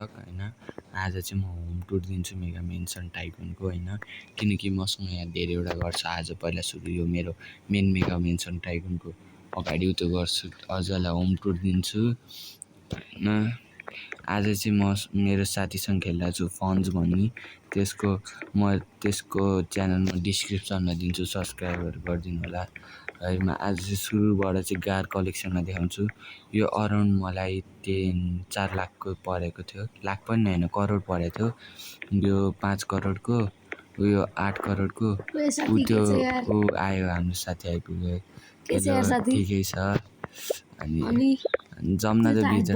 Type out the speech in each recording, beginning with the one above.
होइन आज चाहिँ म होम टुर दिन्छु मेगा मेन्सन टाइकुनको होइन किनकि मसँग यहाँ धेरैवटा घर छ। आज पहिला सुरु यो मेरो मेन मेगा मेन्सन टाइकुनको अगाडि त्यो गर्छु, अझलाई होम टुर दिन्छु होइन। आज चाहिँ म मेरो साथीसँग खेलिरहेको छु फन्ज भन्ने, त्यसको च्यानल म डिस्क्रिप्सनमा दिन्छु, सब्सक्राइबहरू गरिदिनु होला है। म आज चाहिँ सुरुबाट चाहिँ गार कलेक्सनमा देखाउँछु। यो अराउन्ड मलाई 3-4 लाखको परेको थियो, लाख पनि होइन करोड परेको थियो। यो 5 करोडको, उयो 8 करोडको त्यो आयो, हाम्रो साथी आइपुग्यो। ठिकै छ। अनि जम्न त भित्र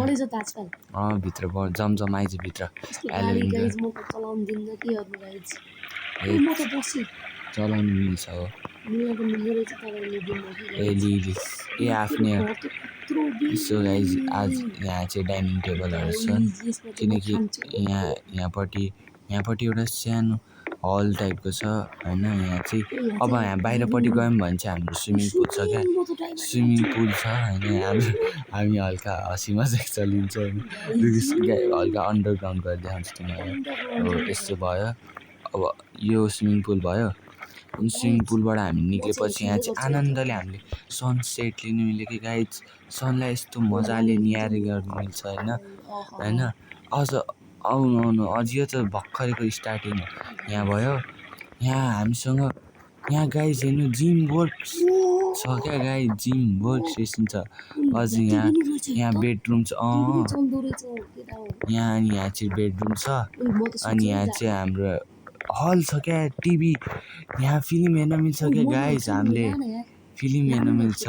भित्र जमजम आइज भित्र चलाउनु मिल्छ हो। ए आफ्नै हो। सो गाइज आज यहाँ चाहिँ डाइनिङ टेबलहरू छ, किनकि यहाँपट्टि एउटा सानो हल टाइपको छ होइन। यहाँ चाहिँ अब यहाँ बाहिरपट्टि गयौँ भने चाहिँ हाम्रो स्विमिङ पुल छ क्या, स्विमिङ पुल छ होइन। हामी हल्का हँसी मजाक चलिन्छ होइन, हल्का अन्डरग्राउन्ड गरेर देखाउँछु तिमीलाई हो। यस्तो भयो, अब यो स्विमिङ पुल भयो। अनि स्विमिङ पुलबाट हामी निक्लेपछि यहाँ चाहिँ आनन्दले हामीले सनसेट लिनु मिल्यो कि गाइज, सनलाई यस्तो मजाले निहारी गर्नु मिल्छ होइन। अझ आउनु अझ यो त भर्खरको स्टार्टिङ हो। यहाँ भयो, यहाँ हामीसँग यहाँ गाइज हेर्नु जिम वर्क्स छ क्या गाइज, जिम वर्क स्टेसन छ। अझ यहाँ बेडरुम छ, यहाँ चाहिँ बेडरुम छ। अनि यहाँ चाहिँ हाम्रो हल छ क्या, टिभी, यहाँ फिल्म हेर्न मिल्छ क्या गाइज। हामीले फिल्म हेर्न मिल्छ,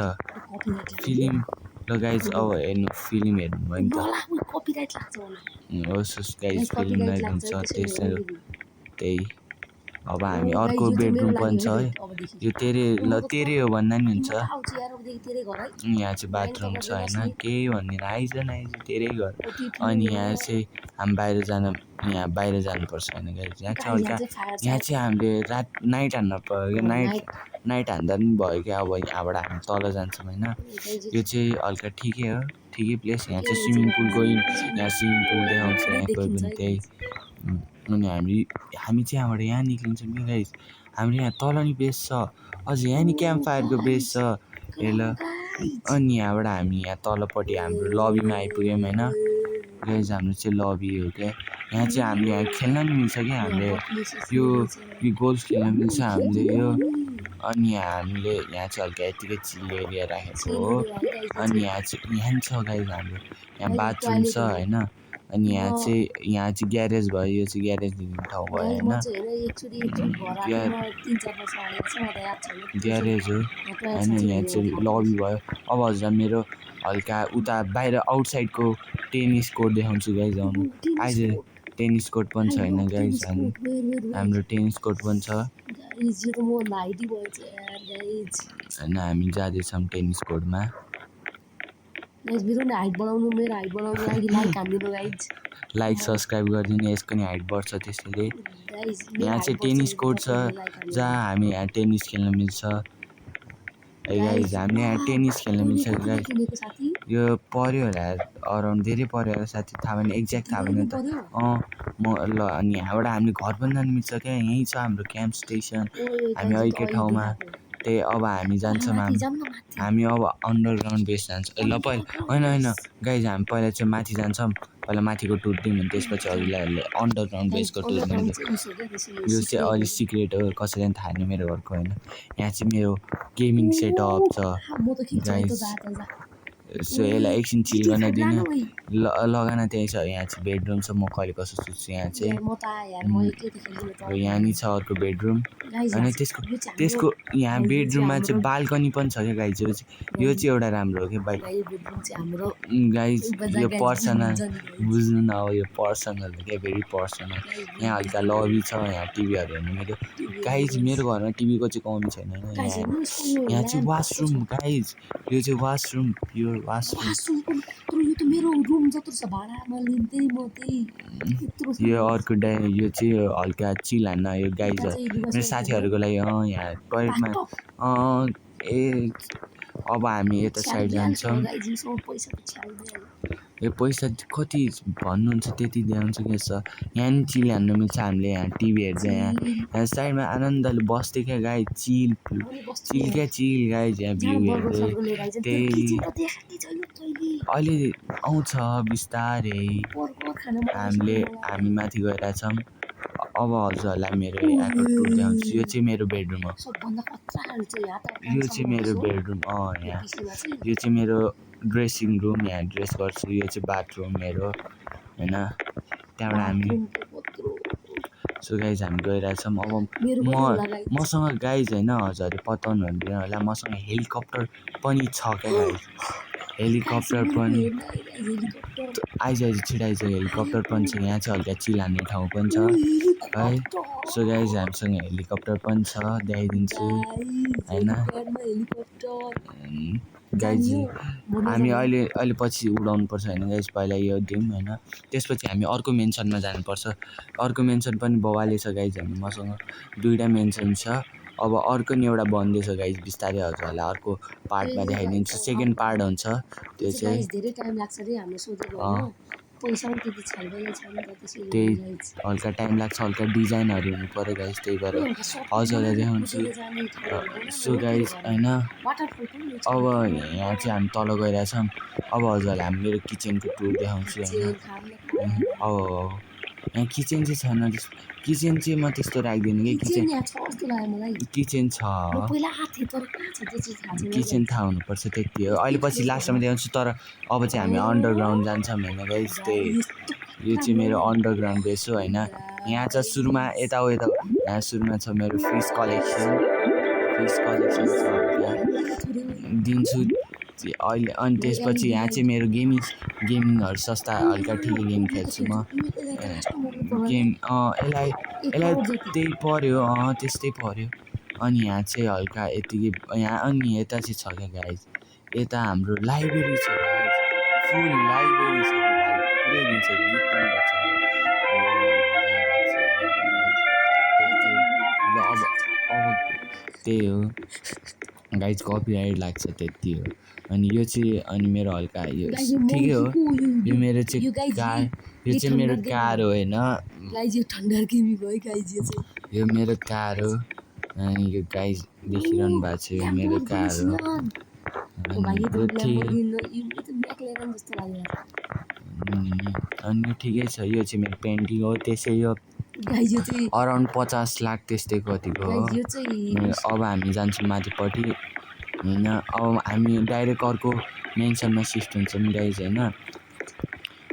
फिल्म ल गाइज। अब हेर्नु फिल्म हेर्नु भयो नि त, होस् गाइज फिल्म लाइक हुन्छ त्यही। अब हामी अर्को बेडरुम पनि छ है, यो तेरे हो भन्दा नि हुन्छ। यहाँ चाहिँ बाथरुम छ होइन, केही भन्दैन, आइज तेरै घर। अनि यहाँ चाहिँ हामी बाहिर जानुपर्छ होइन गाइज। यहाँ चाहिँ हल्का, यहाँ चाहिँ हामीले नाइट हान्न पऱ्यो क्या, नाइट हान्दा पनि भयो क्या। अब यहाँबाट हामी तल जान्छौँ होइन। यो चाहिँ हल्का ठिकै हो, ठिकै प्लेस। यहाँ चाहिँ स्विमिङ पुल गयौँ, यहाँ स्विमिङ पुल देखाउँछ, यहाँ गयो भने त्यही। अनि हामी चाहिँ यहाँबाट यहाँ निक्लिन्छौँ कि गाइज। हाम्रो यहाँ तल नि बेस छ, अझ यहाँ नि क्याम्प फायरको बेस छ हेर। अनि यहाँबाट हामी यहाँ तलपट्टि हाम्रो लबीमा आइपुग्यौँ होइन गाइज। हाम्रो चाहिँ लबी हो क्या, यहाँ चाहिँ हामीले यहाँ खेल्न नि मिल्छ क्या, हामीले यो गोल्फ खेल्न मिल्छ हामीले यो। अनि हामीले यहाँ चाहिँ हल्का यतिकै चिल एरिया राखेको हो। अनि यहाँ छ गाइज हाम्रो, यहाँ बाथरुम छ होइन। अनि यहाँ चाहिँ ग्यारेज भयो, यो चाहिँ ग्यारेज दिने ठाउँ भयो होइन, ग्यारेज हो होइन। यहाँ चाहिँ लबी भयो। अब हजुर मेरो हल्का उता बाहिर आउटसाइडको टेनिस कोर्ट देखाउँछु गाइज। आउनु आइज, टेनिस कोर्ट पनि छ होइन गाइज, हाम्रो टेनिस कोर्ट पनि छ होइन। हामी जाँदैछौँ टेनिस कोर्टमा। लाइक सब्सक्राइब गरिदिनु, यसको नि हाइट बढ्छ त्यसैले। यहाँ चाहिँ टेनिस कोर्ट छ जहाँ हामी यहाँ टेनिस खेल्न मिल्छ है गाइज। हामीले यहाँ टेनिस खेल्न मिल्छ गाइज। यो पऱ्यो होला अराउन्ड, धेरै पऱ्यो होला साथी, थाहा भएन, एक्ज्याक्ट थाहा भएन त। म ल अनि यहाँबाट हामीले घर पनि जानु मिल्छ क्या, यहीँ छ हाम्रो क्याम्प स्टेसन, हामी अहिलेकै ठाउँमा। त्यही अब हामी जान्छौँ, हामी अब अन्डरग्राउन्ड बेस जान्छौँ। ल पहिला होइन गाइज, हामी पहिला चाहिँ माथि जान्छौँ, पहिला माथिको टुर दिउँ भने त्यसपछि हजुरलाई अन्डरग्राउन्ड बेसको टुर दिउँ। यो चाहिँ अलि सिक्रेट हो, कसैले पनि थाहा छैन मेरो घरको होइन। यहाँ चाहिँ मेरो गेमिङ सेटअप छ गाइज। सो यसलाई एकछिन चिल गर्न दिनु, लगान त्यही छ। यहाँ चाहिँ बेडरुम छ, म कहिले कसो सुत्छु यहाँ चाहिँ। यहाँ नि छ अर्को बेडरुम अनि त्यसको यहाँ बेडरुममा चाहिँ बाल्कनी पनि छ क्या गाइज। यो चाहिँ एउटा राम्रो हो क्या गाइज। यो पर्सनल बुझ्नु न, अब यो पर्सनल हो क्या, भेरी पर्सनल। यहाँ हल्का लबी छ, यहाँ टिभीहरू हेर्नु मिल्यो गाइज। मेरो घरमा टिभीको चाहिँ कमी छैन होइन। यहाँ चाहिँ वासरुम गाइज, यो चाहिँ वासरुम, प्योर वासरुम। यो अर्को यो चाहिँ हल्का चिल हान्न यो गाइज, मेरो साथीहरूको लागि। यहाँ टोयलेटमा ए अब हामी यता साइड जान्छौँ। यो पैसा कति भन्नुहुन्छ त्यति दिनुहुन्छ के छ यहाँ नि चिल हान्नु मिल्छ हामीले यहाँ टिभी हेर्दै यहाँ साइडमा आनन्दले बस्दै क्या गाई चिल क्या चिल गाई यहाँ भ्यू हेर्दै त्यही अहिले आउँछ बिस्तारै हामी माथि गइरहेछौँ अब हजुरहरूलाई मेरो यहाँको टुर देखाउँछु यो चाहिँ मेरो बेडरुम हो यो चाहिँ मेरो बेडरुम यहाँ यो चाहिँ मेरो ड्रेसिङ रुम यहाँ ड्रेस गर्छु यो चाहिँ बाथरुम मेरो होइन त्यहाँबाट हामी सो गाइज हामी गइरहेछौँ अब मसँग गाइज होइन हजुरहरूले पत्याउनु हुँदैन होला मसँग हेलिकप्टर पनि छ क्या गाइज हेलिकप्टर पनि आइज छिटो आइज हेलिकप्टर पनि छ यहाँ चाहिँ हल्का चिल हान्ने ठाउँ पनि छ है सो गाइज हामीसँग हेलिकप्टर पनि छ देखाइदिन्छु होइन गाइज हामी अहिले पछि उडाउनुपर्छ होइन गाइज पहिला यो दिउँ होइन त्यसपछि हामी अर्को मेन्सनमा जानुपर्छ अर्को मेन्सन पनि बवाले छ गाइज हामी मसँग 2टा मेन्सन छ अब अर्को नि एउटा बन्दैछ गाइज बिस्तारै हजुरहरूलाई अर्को पार्टमा देखाइदिन्छु सेकेन्ड पार्ट हुन्छ त्यो चाहिँ धेरै टाइम लाग्छ रे हामीले सोधेको पैसा पनि त्यति छैन त्यही हल्का टाइम लाग्छ हल्का डिजाइनहरू हुनु पऱ्यो गाइज त्यही भएर हजुरलाई देखाउँछु सो गाइज होइन अब यहाँ चाहिँ हामी तल गइरहेछौँ अब हजुरलाई हामी मेरो किचनको टुर देखाउँछु होइन अब यहाँ किचन चाहिँ छैन किचन चाहिँ म त्यस्तो राख्दिनँ कि किचन छ किचन थाहा हुनुपर्छ त्यति हो अहिले पछि लास्टमा देखाउँछु तर अब चाहिँ हामी अन्डरग्राउन्ड जान्छौँ होइन गाइस त्यही यो चाहिँ मेरो अन्डरग्राउन्ड बेस हो होइन यहाँ चाहिँ सुरुमा यता यहाँ सुरुमा छ मेरो फिस कलेक्सन दिन्छु अहिले अनि त्यसपछि यहाँ चाहिँ मेरो गेमिङहरू सस्ता हल्का ठिकै गेम खेल्छु म गेम यसलाई त्यही पऱ्यो त्यस्तै पऱ्यो अनि यहाँ चाहिँ हल्का यतिकै यहाँ अनि यता चाहिँ छ क्या गाइज यता हाम्रो लाइब्रेरी छ फुल लाइब्रेरी छ पुरै दिन्छ गीत पनि गर्छ अब त्यही हो गाइज कपिराइट लाग्छ त्यति हो अनि यो चाहिँ अनि मेरो हल्का यो ठिकै हो यो मेरो चाहिँ कार यो चाहिँ मेरो कार हो होइन यो मेरो कार हो अनि यो गाइज देखिरहनु भएको छ यो मेरो कार हो अनि यो ठिकै छ यो चाहिँ मेरो पेन्टिङ हो त्यसै यो अराउन्ड 50 लाख त्यस्तै कतिको हो अब हामी जान्छौँ माथिपट्टि होइन अब हामी डाइरेक्ट अर्को मेन्सनमा सिफ्ट हुन्छौँ गाइज होइन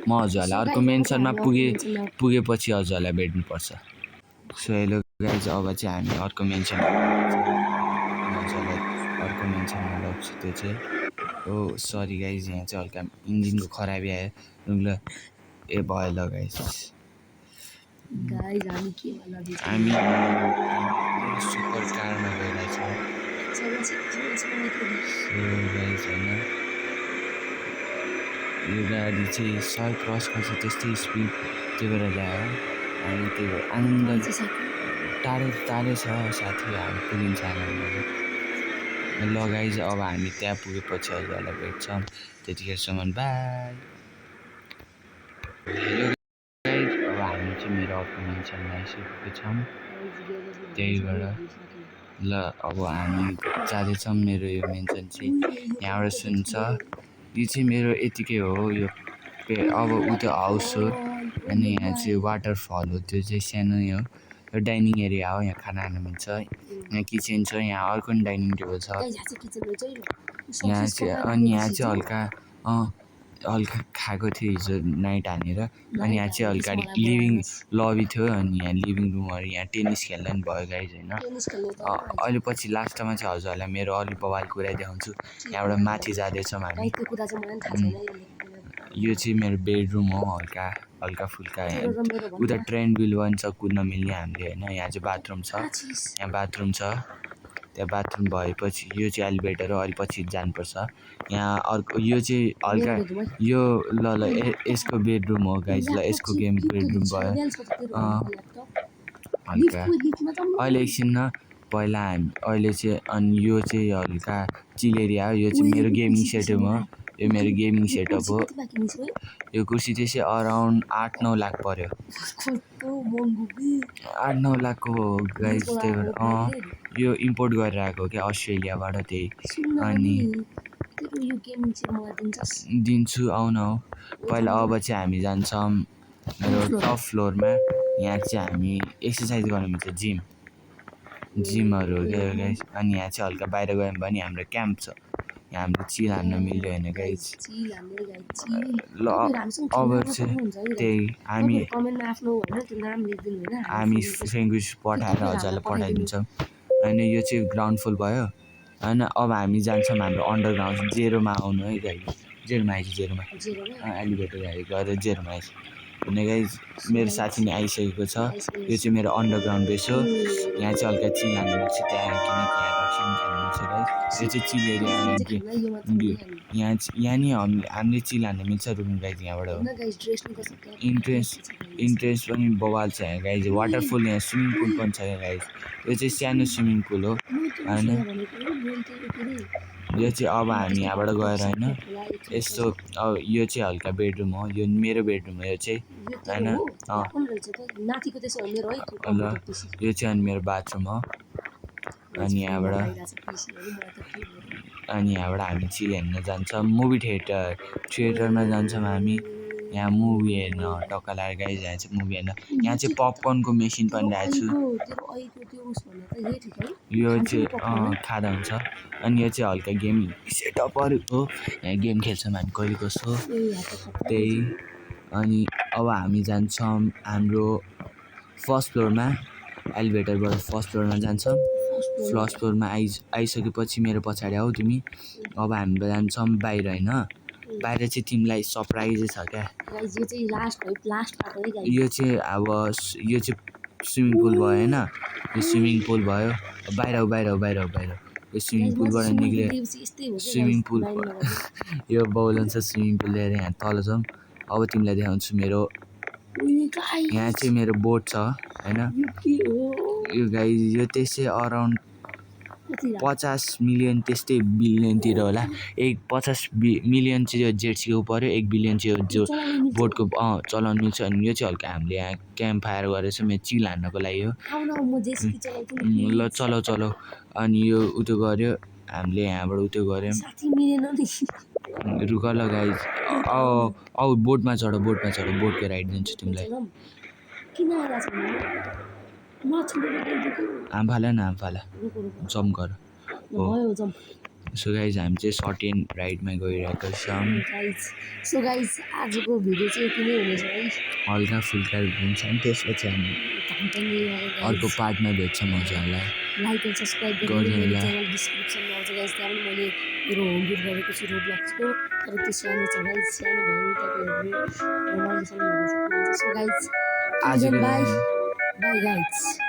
म हजुरहरूलाई अर्को मेन्सनमा पुगेपछि हजुरहरूलाई भेट्नुपर्छ सो हेलो गाइज अब चाहिँ हामी अर्को मेन्सनमा हजुरलाई अर्को मेन्सनमा लग्छु त्यो चाहिँ ओ सरी गाइज यहाँ चाहिँ हल्का इन्जिनको खराबी आयो ल ए भयो ल गाइज हामी सुपर कारमा गइरहेछौँ गाइज होइन यो गाडी चाहिँ 100 क्रस गर्छ त्यस्तै स्पिड त्यो भएर ल्यायो अनि त्यही भएर आनन्द टाढो छ साथी हामी पुगिन्छ आनन्द ल गाइज अब हामी त्यहाँ पुगेपछि हजुरहरूलाई भेट्छौँ त्यतिखेरसम्म बाई हेलो गाइज अब हामी चाहिँ मेरो अर्को मेन्सनमा आइसकेको छौँ त्यही भएर ल अब हामी जाँदैछौँ मेरो यो मेन्सन चाहिँ यहाँबाट सुन्छ यो चाहिँ मेरो यतिकै हो यो अब त्यो हाउस हो अनि यहाँ चाहिँ वाटरफल हो त्यो चाहिँ सानो हो यो डाइनिङ एरिया हो यहाँ खाना खानु मिल्छ यहाँ किचन छ यहाँ अर्को पनि डाइनिङ टेबल छ यहाँ चाहिँ अनि यहाँ चाहिँ हल्का खाएको थियो हिजो नाइट हानेर अनि यहाँ चाहिँ हल्का लिभिङ लबी थियो अनि यहाँ लिभिङ रुमहरू यहाँ टेनिस खेल्दा पनि भयो गाइज होइन अहिले पछि लास्टमा चाहिँ हजुरहरूलाई मेरो अलिक बवाल कुरा देखाउँछु यहाँबाट माथि जाँदैछौँ हामी यो चाहिँ मेरो बेडरुम हो हल्का फुल्का उता ट्रेन्ड विल पनि छ कुद्न मिल्ने हामीले होइन यहाँ चाहिँ बाथरुम छ यहाँ बाथरुम छ त्यहाँ बाथरुम भएपछि यो चाहिँ एलिभेटर हो अलि पछि जानुपर्छ यहाँ अर्को यो चाहिँ हल्का यो ल यसको बेडरुम हो गाइज ल यसको गेम बेडरुम भयो हल्का अहिले एकछिन न पहिला हामी अहिले चाहिँ अनि यो चाहिँ हल्का चिल एरिया हो यो चाहिँ मेरो गेमिङ सेटअप हो यो मेरो गेमिङ सेटअप हो यो कुर्सी त्यसै अराउन्ड 8-9 लाख पर्यो 8-9 लाखको हो गाइज त्यही भएर यो इम्पोर्ट गरेर आएको हो क्या अस्ट्रेलियाबाट त्यही अनि दिन्छु आउन हो पहिला अब चाहिँ हामी जान्छौँ मेरो टप फ्लोरमा यहाँ चाहिँ हामी एक्सर्साइज गर्नु मिल्छ जिमहरू हो क्या गाइज अनि यहाँ चाहिँ हल्का बाहिर गयौँ भने हाम्रो क्याम्प छ यहाँ हाम्रो चिल हान्न मिल्यो होइन गाइज ल अब चाहिँ त्यही हामी फ्रेङ्गुस पठाएर हजुरलाई पठाइदिन्छौँ होइन यो चाहिँ ग्राउन्ड फ्लोर भयो होइन अब हामी जान्छौँ हाम्रो अन्डरग्राउन्ड जेरोमा आउनु है गाइज जेरोमा आइज जेरोमा एलिभेटर गएर जेरोमा आइज होइन गाइज मेरो साथी नै आइसकेको छ यो चाहिँ मेरो अन्डरग्राउन्ड बेस हो यहाँ चाहिँ हल्का चिल हान्नु मिल्छ त्यहाँ किनकि यहाँ रक्सन खेल्नु मिल्छ गाइज यो चाहिँ चिल एरिया यहाँ नि हामीले चिल हान्नु मिल्छ रुम गाइज यहाँबाट हो इन्ट्रेस्ट पनि बवाल छ यहाँ गाइज वाटरफल यहाँ स्विमिङ पुल पनि छ यहाँ गाइज यो चाहिँ सानो स्विमिङ पुल हो होइन यो चाहिँ अब हामी यहाँबाट गएर होइन यस्तो अब यो चाहिँ हल्का बेडरुम हो यो मेरो बेडरुम हो यो चाहिँ होइन ल यो चाहिँ अनि मेरो बाथरुम हो अनि यहाँबाट हामी चिल हेर्न जान्छौँ मुभी थिएटरमा जान्छौँ हामी यहाँ मुभी हेर्न टक्का लगाएर गाइज यहाँ चाहिँ मुभी हेर्न यहाँ चाहिँ पपकर्नको मेसिन पनि राखेको छु यो चाहिँ खाँदा हुन्छ अनि यो चाहिँ हल्का गेम सेटअपहरू हो यहाँ गेम खेल्छौँ हामी कहिले कस्तो त्यही अनि अब हामी जान्छौँ हाम्रो फर्स्ट फ्लोरमा एलिभेटरबाट फर्स्ट फ्लोरमा जान्छौँ फर्स्ट फ्लोरमा आइसकेपछि मेरो पछाडि आऊ तिमी अब हामी जान्छौँ बाहिर होइन बाहिर चाहिँ तिमीलाई सरप्राइजै छ क्या यो चाहिँ अब यो चाहिँ स्विमिङ पुल भयो होइन यो स्विमिङ पुल भयो बाहिर यो स्विमिङ पुलबाट निक्ल्यो स्विमिङ पुल यो बाउलन छ स्विमिङ पुल लिएर यहाँ तल जाउँ अब तिमीलाई देखाउँछु मेरो यहाँ चाहिँ मेरो बोट छ होइन यो गाइज यो त्यसै अराउन्ड 50 मिलियन त्यस्तै बिलियनतिर होला 50 मिलियन चाहिँ यो जेट्सीको पऱ्यो 1 बिलियन चाहिँ जो बोटको चलाउनु मिल्छ अनि यो चाहिँ हल्का हामीले यहाँ क्याम्प फायर गरेर चाहिँ मेरो चिल हान्नको लागि हो ल चलाउ अनि यो उतो गऱ्यो हामीले यहाँबाट उतो गऱ्यौँ रुक ल गाइज आऊ बोटमा चढ बोटको राइड दिन्छु तिमीलाई आम्फाला जम्प गर हो सो गाइज हामी चाहिँ सर्ट एन्ड राइडमा गइरहेको छौँ सो गाइज आजको भिडियो चाहिँ यति नै हुनेछ है हल्का फुल्का हुन्छ अनि त्यसपछि हामी अर्को पार्टमा भेट्छौँ हजुरहरूलाई लाइक एन्ड सब्सक्राइब गर्नु च्यानल डिस्क्रिप्सनमा आउँछ गाइज त्यहाँ पनि मैले मेरो होम भिड गरेको छु रोब्लक्सको तर त्यो सानो छ गाइज सानो भयो तपाईँहरूले रमाइलोसँग हेर्न सक्नुहुन्छ सो गाइज आज बाई गाइज